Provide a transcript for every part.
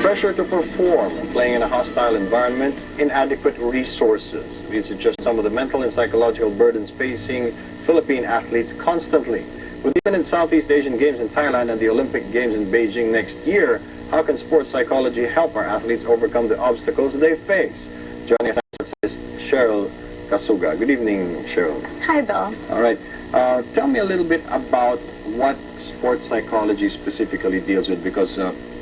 Pressure to perform, playing in a hostile environment, inadequate resources. These are just some of the mental and psychological burdens facing Philippine athletes constantly. With even in Southeast Asian Games in Thailand and the Olympic Games in Beijing next year, how can sports psychology help our athletes overcome the obstacles they face? Joining us is Sheryll Casuga. Good evening, Sheryll. Hi, Bill. All right. Tell me a little bit about what sports psychology specifically deals with, because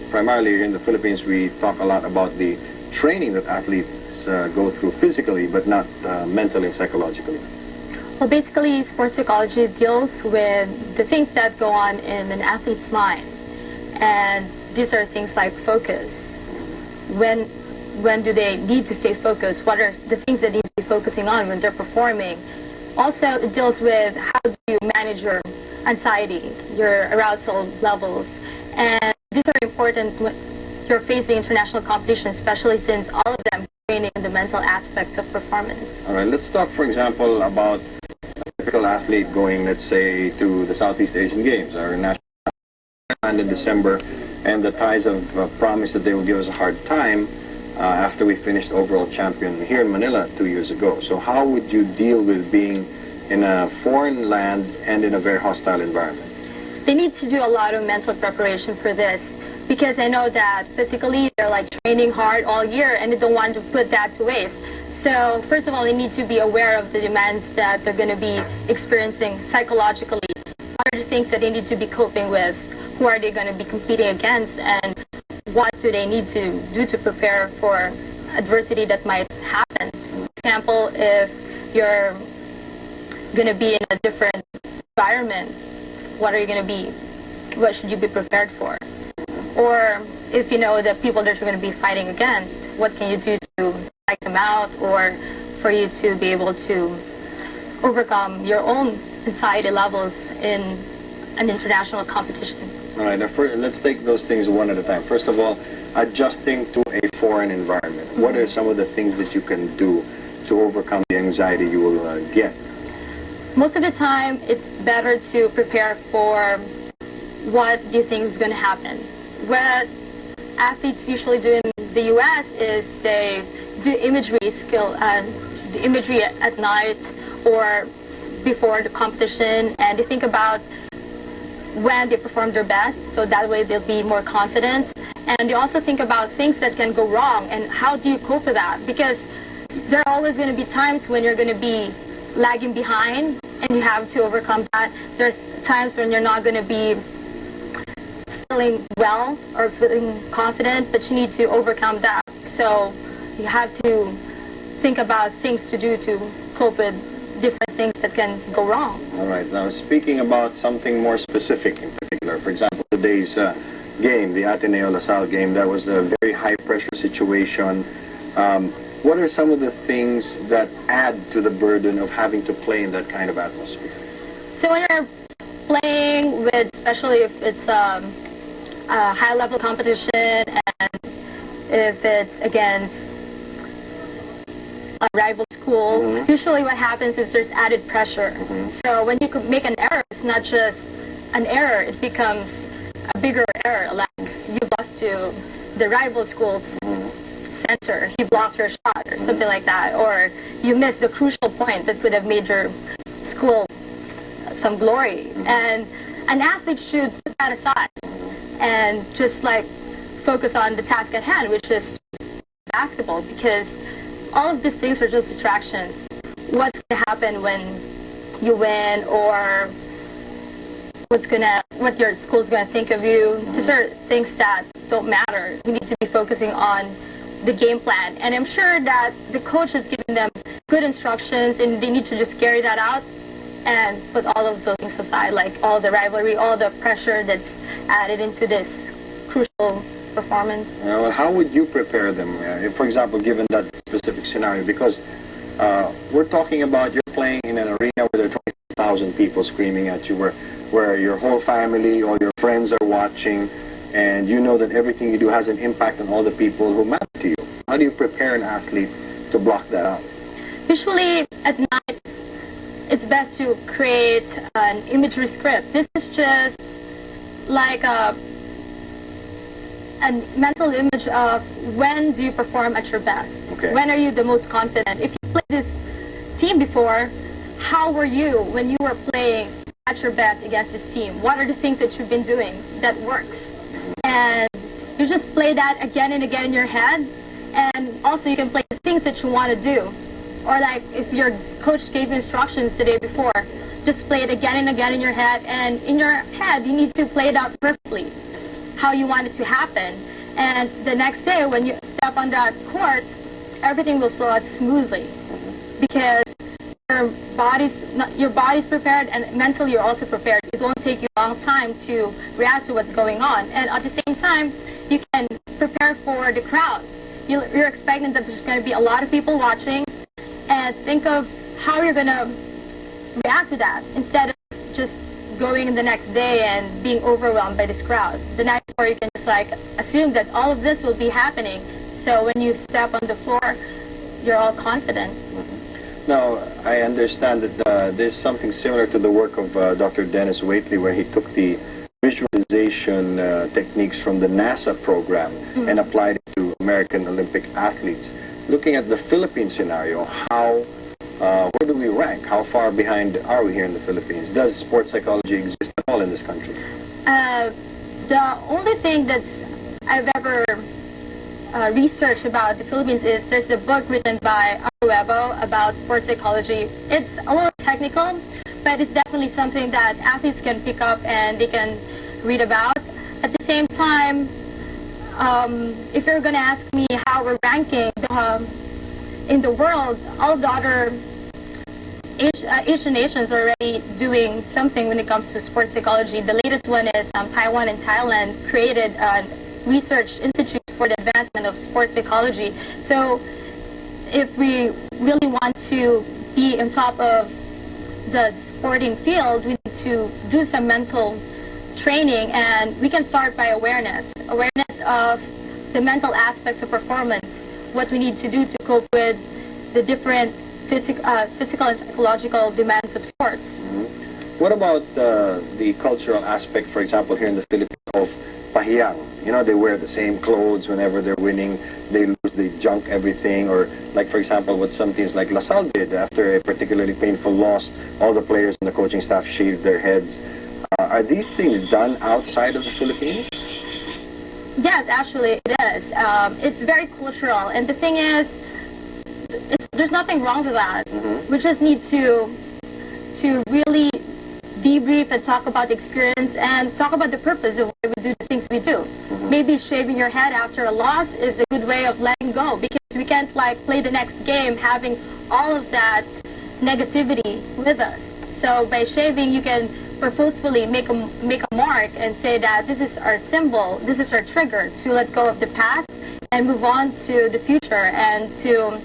primarily here in the Philippines we talk a lot about the training that athletes go through physically, but not mentally and psychologically. Well, basically, sports psychology deals with the things that go on in an athlete's mind. And these are things like focus. When do they need to stay focused? What are the things that they need to be focusing on when they're performing? Also, it deals with how do you manage your anxiety, your arousal levels. And these are important when you're facing international competition, especially since all of them are training in the mental aspect of performance. All right, let's talk, for example, about a typical athlete going, let's say, to the Southeast Asian Games, our national and in December, and the Thais have promised that they will give us a hard time after we finished overall champion here in Manila 2 years ago. So how would you deal with being in a foreign land and in a very hostile environment? They need to do a lot of mental preparation for this, because I know that physically they're like training hard all year and they don't want to put that to waste. So first of all, they need to be aware of the demands that they're going to be experiencing psychologically. What are the things that they need to be coping with? Who are they going to be competing against? And what do they need to do to prepare for adversity that might happen? For example, if you're going to be in a different environment, what are you going to be? What should you be prepared for? Or if you know the people that you're going to be fighting against, what can you do to psych them out, or for you to be able to overcome your own anxiety levels in an international competition? All right, now first, let's take those things one at a time. First of all, adjusting to a foreign environment. What are some of the things that you can do to overcome the anxiety you will get? Most of the time, it's better to prepare for what you think is going to happen. What athletes usually do in the U.S. is they do imagery the imagery at night or before the competition, and they think about when they perform their best, so that way they'll be more confident. And they also think about things that can go wrong and how do you cope with that, because there are always going to be times when you're going to be lagging behind and you have to overcome that. There's times when you're not going to be feeling well or feeling confident, but you need to overcome that. So you have to think about things to do to cope with different things that can go wrong. All right. Now, speaking about something more specific in particular, for example, today's game, the Ateneo LaSalle game, that was a very high-pressure situation. What are some of the things that add to the burden of having to play in that kind of atmosphere? So when you're playing with, especially if it's a high-level competition and if it's against a rival school, usually what happens is there's added pressure. So when you make an error, it's not just an error, it becomes a bigger error. Like you lost to the rival school's center, he blocked your shot or something like that, or you missed the crucial point that could have made your school some glory. And an athlete should put that aside and just like focus on the task at hand, which is basketball, because all of these things are just distractions. What's going to happen when you win, or what your school's going to think of you? These are things that don't matter. We need to be focusing on the game plan. And I'm sure that the coach has given them good instructions, and they need to just carry that out and put all of those things aside, like all the rivalry, all the pressure that's added into this crucial performance. Well, how would you prepare them, if, for example, given that specific scenario? Because we're talking about you're playing in an arena where there are 20,000 people screaming at you, where your whole family or your friends are watching, and you know that everything you do has an impact on all the people who matter to you. How do you prepare an athlete to block that out? Usually at night, it's best to create an imagery script. This is just like a mental image of when do you perform at your best? Okay. When are you the most confident? If you played this team before, how were you when you were playing at your best against this team? What are the things that you've been doing that works? And you just play that again and again in your head. And also you can play the things that you want to do. Or like if your coach gave you instructions the day before, just play it again and again in your head. And in your head, you need to play it out perfectly, how you want it to happen. And the next day when you step on that court, everything will flow out smoothly. Because your body's prepared, and mentally you're also prepared. It won't take you a long time to react to what's going on. And at the same time, you can prepare for the crowd. You're expecting that there's going to be a lot of people watching, and think of how you're going to react to that instead of just going in the next day and being overwhelmed by this crowd. The night before, you can just like assume that all of this will be happening. So when you step on the floor, you're all confident. Now, I understand that there's something similar to the work of Dr. Dennis Waitley, where he took the visualization techniques from the NASA program and applied it to American Olympic athletes. Looking at the Philippine scenario, where do we rank? How far behind are we here in the Philippines? Does sports psychology exist at all in this country? The only thing that I've ever researched about the Philippines is there's a book written by Aruebo about sports psychology. It's a little technical, but it's definitely something that athletes can pick up and they can read about. At the same time, if you're going to ask me how we're ranking in the world, all of the other Asian nations are already doing something when it comes to sports psychology. The latest one is Taiwan and Thailand created a research institute for the advancement of sports psychology. So if we really want to be on top of the sporting field, we need to do some mental training, and we can start by awareness of the mental aspects of performance, what we need to do to cope with the different physical and psychological demands of sports. What about the cultural aspect, for example, here in the Philippines, of pahiyang? You know, they wear the same clothes whenever they're winning, they lose, they junk everything, or like, for example, what some teams like LaSalle did after a particularly painful loss, all the players and the coaching staff shaved their heads. Are these things done outside of the Philippines? Yes, actually it is. It's very cultural, and the thing is, there's nothing wrong with that. We just need to really debrief and talk about the experience and talk about the purpose of why we do the things we do. Maybe shaving your head after a loss is a good way of letting go, because we can't like play the next game having all of that negativity with us. So by shaving, you can purposefully make a mark and say that this is our symbol, this is our trigger to let go of the past and move on to the future and to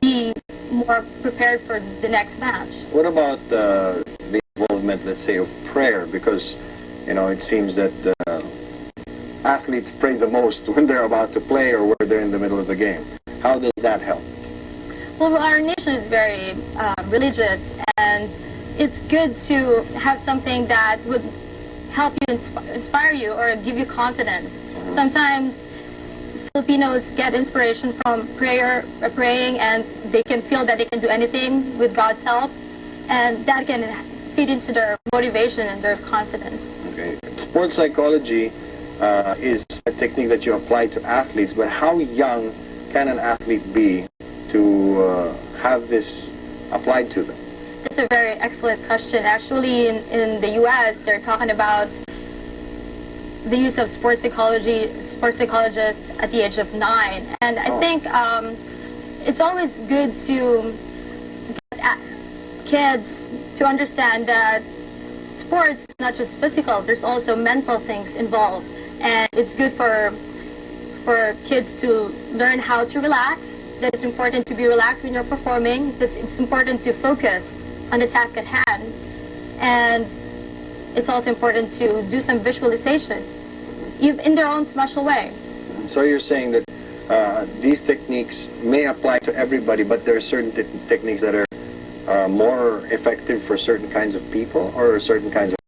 be more prepared for the next match. What about the involvement, let's say, of prayer? Because, you know, it seems that athletes pray the most when they're about to play or when they're in the middle of the game. How does that help? Well, our nation is very religious, and it's good to have something that would help you, inspire you, or give you confidence. Sometimes Filipinos get inspiration from praying, and they can feel that they can do anything with God's help, and that can feed into their motivation and their confidence. Okay. Sports psychology is a technique that you apply to athletes, but how young can an athlete be to have this applied to them? That's a very excellent question. Actually, in the U.S., they're talking about the use of sports psychologists at the age of 9. And I think it's always good to get kids to understand that sports is not just physical, there's also mental things involved. And it's good for kids to learn how to relax, that it's important to be relaxed when you're performing, that it's important to focus on the task at hand, and it's also important to do some visualization in their own special way. So you're saying that these techniques may apply to everybody, but there are certain techniques that are more effective for certain kinds of people or certain kinds of